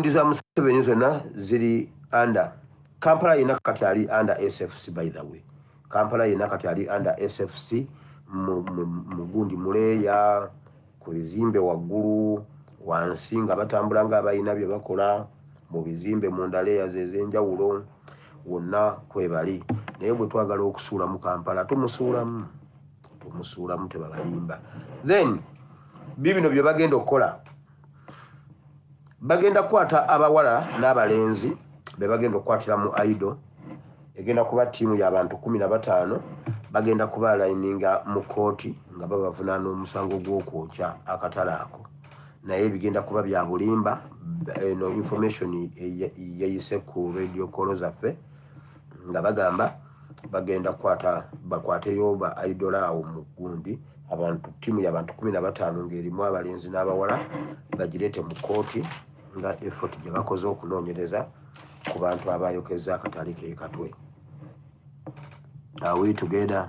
ndiza Museveni zonna ziri under Kampala yina kati ali under SFC by the way. Kampala yina kati ali under SFC mugundi muleya ku bizimbe waggulu wansi nga batambula nga abayina bye bakola mu bizimbe mu ndaleya zezenjawulo wonna kwebali naye bwe twagala okusuula mu Kampala tumusuulamu tebabalimba. Then bibino bye bagenda okukola bagenda kwata abawala n'abalenzi be bagenda okwatira mu Aido egenda kuba tiimu y'abantu 15 bagenda kuba lininga mu kooti nga babavunaana omusango gw'okwokya akatale ako naye bigenda kuba bya bulimba. No information yayise ku radio call zaffe nga bagamba bagenda bakwateyo ba Aido awo mu gundi abantu tiimu y'abantu 15 ng'erimu abalenzi n'abawala bagirete mu kooti nga effort gye bakoze okunoonyereza ku bantu abayokeza akatale k'ekatwe. Are we together?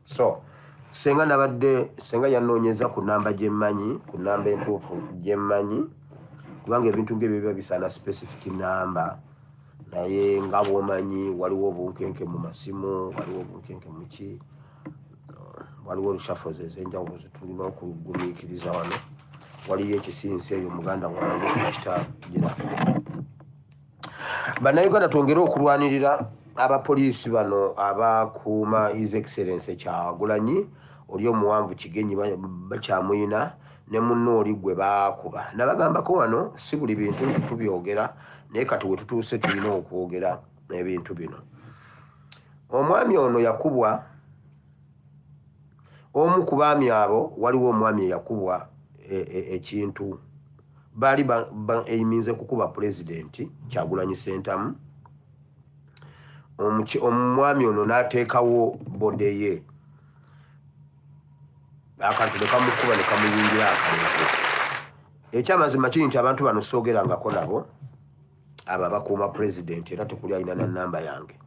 So senga yanoonyeza ku namba gyemmanyi ku namba entuufu gyemmanyi kubanga ebintu ng'ebyo biba bisaana specific namba naye nga bw'omanyi waliwo obunkenke mu masimu waliwo obunkenke mu ki waliwo olushafoozi ez'enjawulo zetulina okugumiikiriza wano waliyo ekisinsi eyo muganda wange ekitagira. Bannayuganda twongere okulwanirira abapoliisi bano abakuuma His Excellency Kyagulanyi oli omuwanvu Kigenyi bakyamuyina ne munno oli gwe baakuba nabagambako wano si buli bintu tubyogera naye kati we tutuuse tulina okwogera ebintu bino. Omwami ono yakubwa omu ku baami abo waliwo omwami eyakubwa ekintu baali eyiminze kukuba pulezidenti Kyagulanyi Ssentamu. Omwami ono n'ateekawo bode ye akantu ne kamukuba ne kamuyingira akalevu. Ekyamazima kiri nti abantu bano soogerangako nabo abo abakuuma pulezidenti era tekuli alina na namba yange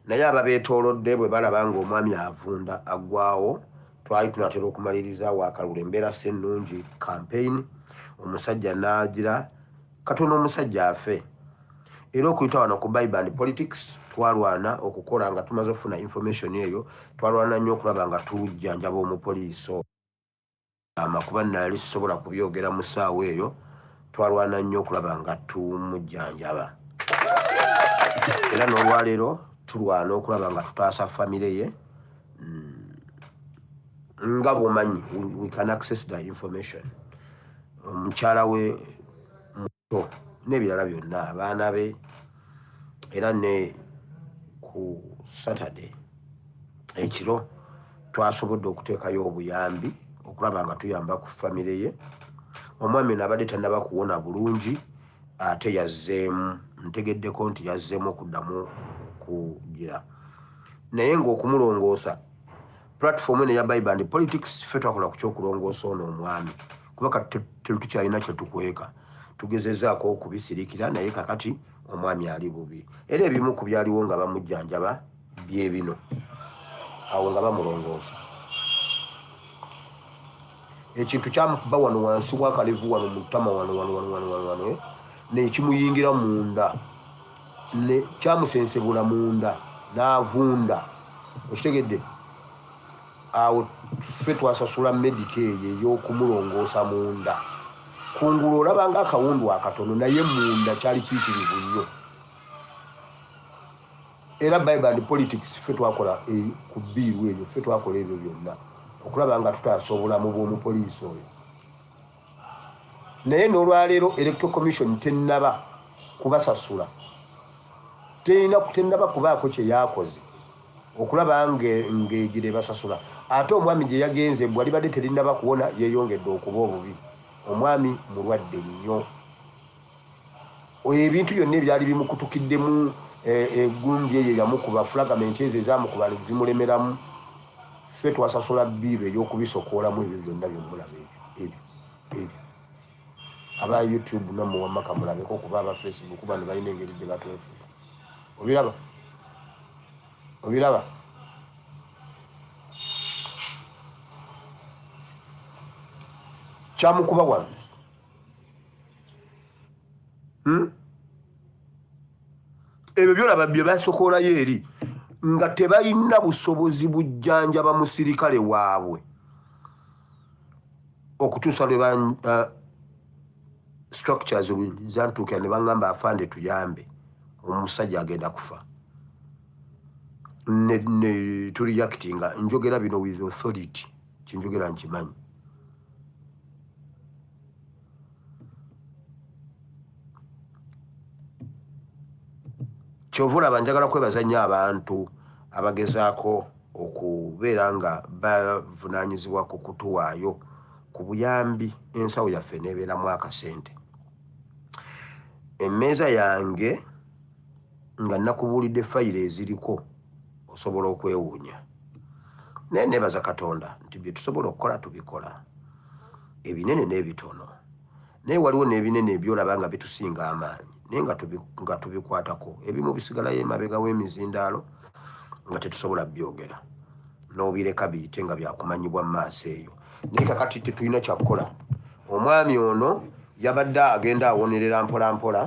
naye ababeetoolodde bwe balaba nga omwami avunda aggwawo twali tunatera okumaliriza waakalula embeera si nnungi campaign omusajja n'agira katono omusajja afe. Era okuyita wano ku Bible and Politics twalwana okukola nga tumaze okufuna information eyo twalwana nnyo okulaba nga tujjanjaba omupoliisi amakuba nali sisobola kubyogera mu ssaawa eyo twalwana nnyo okulaba nga tumujjanjaba era n'olwaleero tulwana okulaba nga tutaasa famire ye nga bw'omanyi we can access the information. Omukyala we muto n'ebirala byonna abaana be era ne ku Saturday ekiro twasobodde okuteekayo obuyambi okulaba nga tuyamba ku famire ye. Omwami nabadde tannaba kuwona bulungi ate yazzeemu ntegeddeko nti yazzeemu okuddamu kugira naye ng'okumulongoosa platform eno ya Bible and Politics ffe twakola ku kyokulongoosa ono omwami kuba kati tetukyalina kye tukweka tugezezaako okubisirikira naye kakati omwami ali bubi era ebimu ku byaliwo nga bamujjanjaba bye bino awo nga bamulongoosa ekintu kyamukuba wano wansi w'akalevu wano mu ttama wano nekimuyingira munda kyamusensebula munda n'avunda okitegedde awo ffe twasasula Medicaid ey'okumulongoosa munda kungulu olaba nga akawundu akatono naye munda kyali kiyitirivu nnyo. Era Bible and Politics ffe twakola ku bbiiru eyo ffe twakola ebyo byonna okulaba nga tutaasa obulamu bw'omupoliisi oyo naye n'olwaleero Electoral Commission tennaba kubasasula tennaba kubaako kye yaakoze okulaba ng'egire basasula ate omwami gye yagenze bwali badde terinaba kuwona yeeyongedde okuba obubi. Omwami mulwadde nnyo ebintu byonna ebyali bimukutukiddemu egundi eyo yamukuba fulagamenti ezo ezamukuba zimulemeramu ffe twasasula bbiiru ey'okubisokoolamu ebyo byonna byomulaba ebyo aba YouTube namuwamaka mulabeko kuba aba Facebook bano balina engeri gye batwefuga obiraba kyamukuba wano ebyo byolaba bye basokoolayo eri nga tebalina busobozi bujjanjaba musirikale waabwe okutuusa lwe structures zantuukira ne baŋŋamba afande tuyambe omusajja agenda kufa ne tureactinga njogera bino with authority kinjogera nkimanyi kyova olaba njagala kwebaza nnyo abantu abagezaako okubeera nga bavunaanyizibwa ku kutuwaayo ku buyambi ensawo yaffe neebeeramu akasente emmeeza yange nga nakubuulidde fayiro eziriko osobola okwewuunya naye neebaza Katonda nti bye tusobola okukola tubikola ebinene n'ebitono naye waliwo n'ebinene ebyolaba nga bitusinga amaanyi naye nga tubikwatako ebimu bisigalayo emabega w'emizindaalo nga tetusobola byogera n'obireka biyite nga byakumanyibwa mu maaso eyo naye kakati tetulina kyakukola omwami ono yabadde agenda awonerera mpola mpola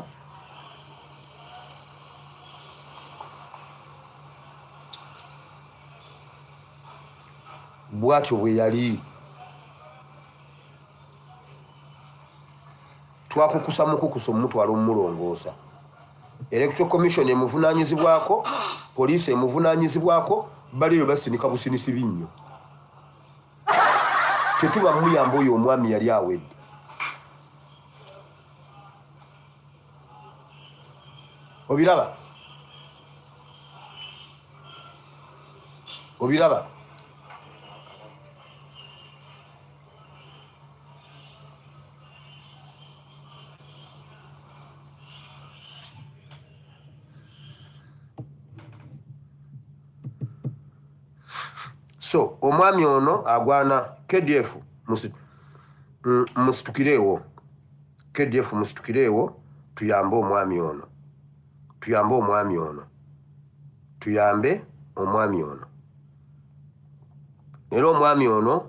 bwatyo bwe yali twakukusa mukukusa omutwala omulongoosa electoral commission emuvunaanyizibwako poliisi emuvunaanyizibwako baliyo basinika businisi binnyo tetuba muyamba oyo omwami yali awedde obiraba so omwami ono agwana KDF musitukireewo KDF musitukireewo tuyambe omwami ono era omwami ono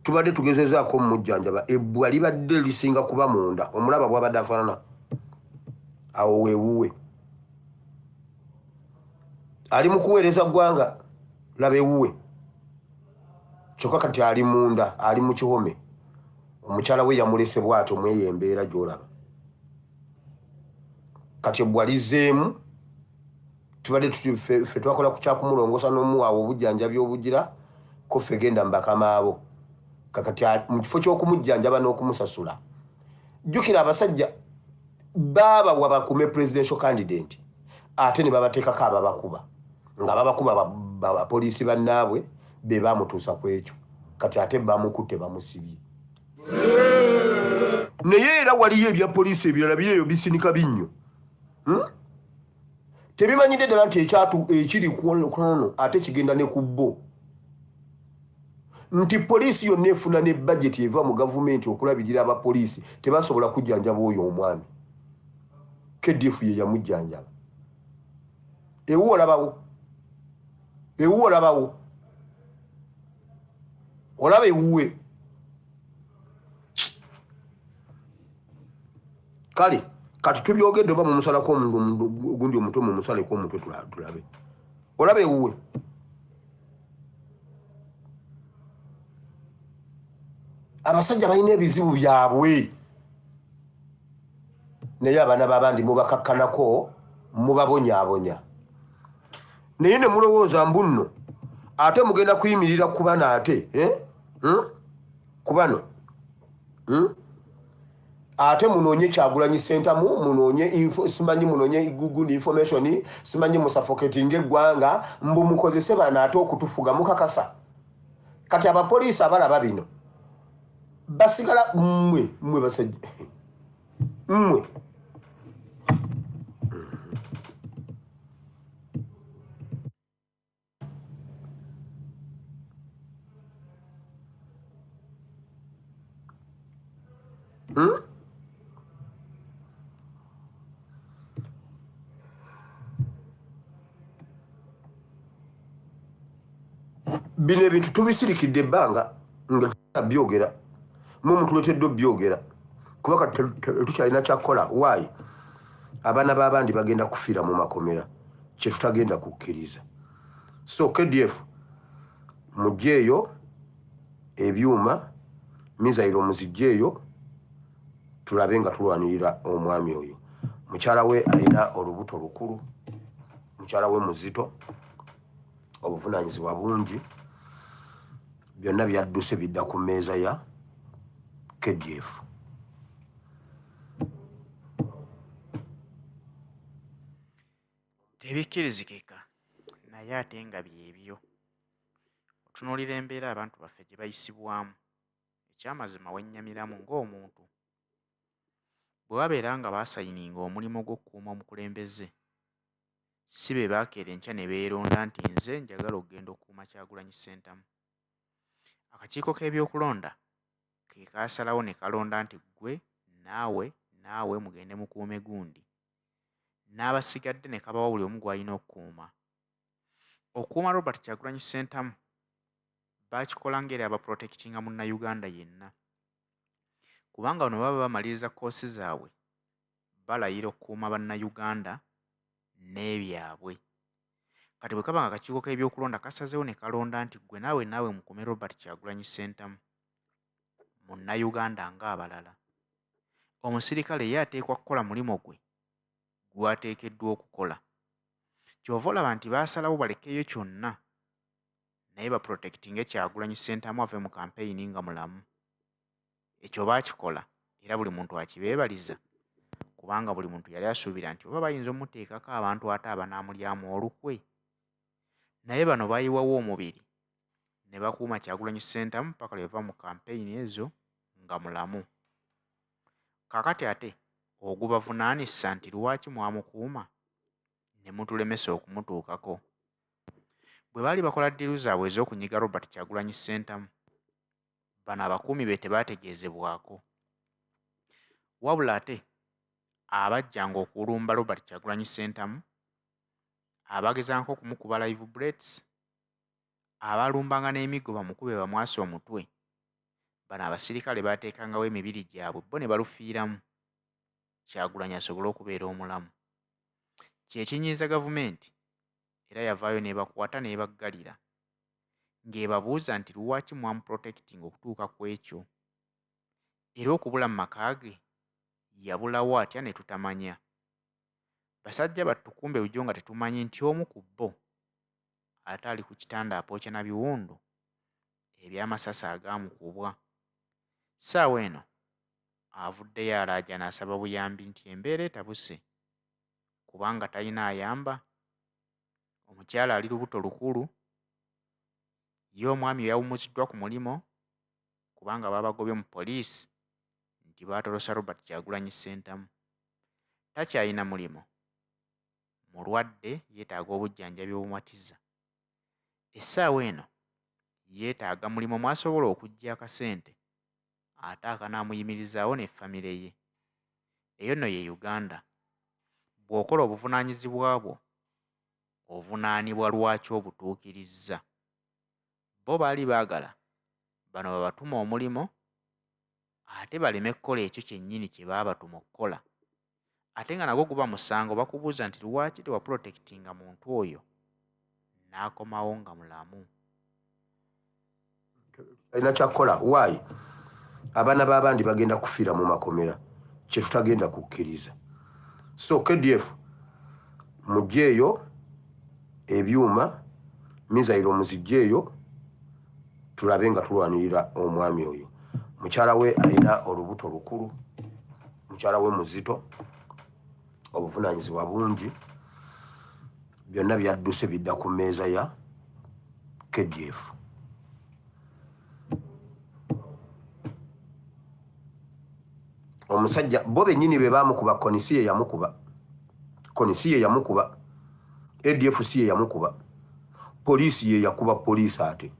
tubadde tugezezaako omujjanjaba ebbwa libadde lisinga kuba munda omulaba bwabadde afaanana awo weewuwe ali mu kuweereza ggwanga laba ewuwe kyokka kati ali munda ali mu kihome omukyala we yamulese bw'atyo mweyo embeera gy'olaba kati ebbwa lizeemu tubadde ffe twakola ku kyakumulongoosa n'omuwaawo obujjanjabi obugira ko ffe genda mu bakama abo kakati mu kifo ky'okumujjanjaba n'okumusasula jjukira abasajja baabawa bakume presidential candidate ate ne babateekako ababakuba nga babakuba bapoliisi bannaabwe be baamutuusa ku ekyo kati ate bamukutte bamusibye naye era waliyo ebya poliisi ebirala byeyo bisinika binnyo tebimanyidde ddala nti ekiri kuno ate kigenda ne ku bbo nti poliisi yonna efuna ne budget eva mu gavumenti okulabirira abapoliisi tebasobola kujjanjaba oyo omwami KDF ye yamujjanjaba ewuwo olabawo olaba ewuwe kale kati tubyogedde oba mumusalako omundu gundi omutwe mumusaleko omutwe tulabe olaba ewuwe abasajja balina ebizibu byabwe naye abaana b'abandi mubakakkanako mubabonyaabonya naye ne mulowooza mbu nno ate mugenda kuyimirira ku bana ate ku bano ate munoonye Kyagulanyi Ssentamu munoonye simanyi munoonye Google information simanyi musuffocating eggwanga mbu mukozese bana ate okutufuga mukakasa kati abapoliisi abalaba bino basigala mmwe basajja mmwe bino ebintu tubisirikidde ebbanga nga byogera mu muntu leteddwa byogera kuba kati tukyalina kyakukola waayi abaana b'abandi bagenda kufiira mu makomera kye tutagenda kukkiriza. So KDF mugyeeyo ebyuma mizairo muzigyeeyo tulabe nga tulwanirira omwami oyo. Mukyala we alina olubuto lukulu, mukyala we muzito, obuvunaanyizibwa bungi, byonna byadduse bidda ku mmeeza ya KDF. Tebikkirizikeka naye ate nga byebyo. Otunuulira embeera abantu baffe gye bayisibwamu, ekyamazima wennyamiramu ng'omuntu. Bwe babeera nga baasayininga omulimu gw'okukuuma omukulembeze, si be baakeera enkya ne beeronda nti nze njagala okugenda okukuuma Kyagulanyi Ssentamu. Akakiiko k'ebyokulonda ke kaasalawo ne kalonda nti ggwe naawe mugende mukuume gundi. N'abasigadde ne kabawa buli omu gw'alina okukuuma. Okukuuma Robert Kyagulanyi Ssentamu baakikola ng'eri abaprotectinga munnayuganda yenna. Kubanga bano baba bamaliriza koosi zaabwe balayira okukuuma bannayuganda n'ebyabwe. Kati bwe kaba nga akakiiko k'ebyokulonda kasazeewo ne kalonda nti ggwe naawe mukuume Robert Kyagulanyi Ssentamu, munnayuganda ng'abalala, omusirikale ye ateekwa kukola mulimo gwe gw'ateekeddwa okukola. Ky'ova olaba nti baasalawo balekeyo kyonna naye baprotectinge Kyagulanyi Ssentamu ave mu kampeyini nga mulamu. Ekyo baakikola era buli muntu akibeebaliza, kubanga buli muntu yali asuubira nti oba bayinza omuteekako abantu ate abanaamulyamu olukwe. Naye bano baayiwawo omubiri ne bakuuma Kyagulanyi Ssentamu paka lwe yava mu kampeyini ezo nga mulamu. Kaakati ate ogubavunaanisa nti lwaki mwamukuuma ne mutulemesa okumutuukako. Bwe baali bakola ddiiru zaabwe ez'okunyiga Robert Kyagulanyi Ssentamu, bano abakuumi be tebaategeezebwako. Wabula ate abajjanga okulumba Robert Kyagulanyi Ssentamu, abagezangako okumukuba live bullets, abalumbanga n'emiggo bamukube bamwase omutwe, bano abasirikale baateekangawo emibiri gyabwe bo ne balufiiramu Kyagulanyi asobole okubeera omulamu. Kye kinyiiza gavumenti era yavaayo n'ebakwata n'ebaggalira ng'ebabuuza nti lwaki mwamuprotectinga okutuuka ku ekyo, era okubula mu maka ge yabulawo atya ne tutamanya. Basajja battukumbe bujo nga tetumanyi nti omu ku bo ate ali ku kitanda apookya na biwundu eby'amasasi agaamukubwa. Ssaawa eno avuddeyo alaaja n'asaba buyambi nti embeera etabuse kubanga talina ayamba. Omukyala ali lubuto lukulu, ye omwami yawummuziddwa ku mulimo kubanga babagobye mu poliisi nti baatolosa Robert Kyagulanyi Ssentamu. Takyalina mulimo, mulwadde, yeetaaga obujjanjabi obumatiza. Essaawa eno yeetaaga mulimo mw'asobola okuggya akasente ate akanaamuyimirizaawo ne famire ye. Eyo nno ye Uganda. Bw'okola obuvunaanyizibwa bwo ovunaanibwa lwaki obutuukirizza. Bo baali baagala bano babatuma omulimo ate baleme kukola ekyo kyennyini kye baabatuma okukola, ate nga nagwo guba musango bakubuuza nti lwaki tewaprotectinga muntu oyo n'akomawo nga mulamu. Alina kyakukola. Waayi abaana b'abandi bagenda kufiira mu makomera kye tutagenda kukkiriza. So KDF mugyeeyo ebyuma mizairo muzigyeeyo tulabe nga tulwanirira omwami oyo. Mukyala we alina olubuto lukulu, mukyala we muzito, obuvunaanyizibwa bungi, byonna byadduse bidda ku mmeeza ya KDF. Omusajja bo bennyini be baamukuba, konisi ye yamukuba, ADF si ye yamukuba, poliisi ye yakuba poliisi ate.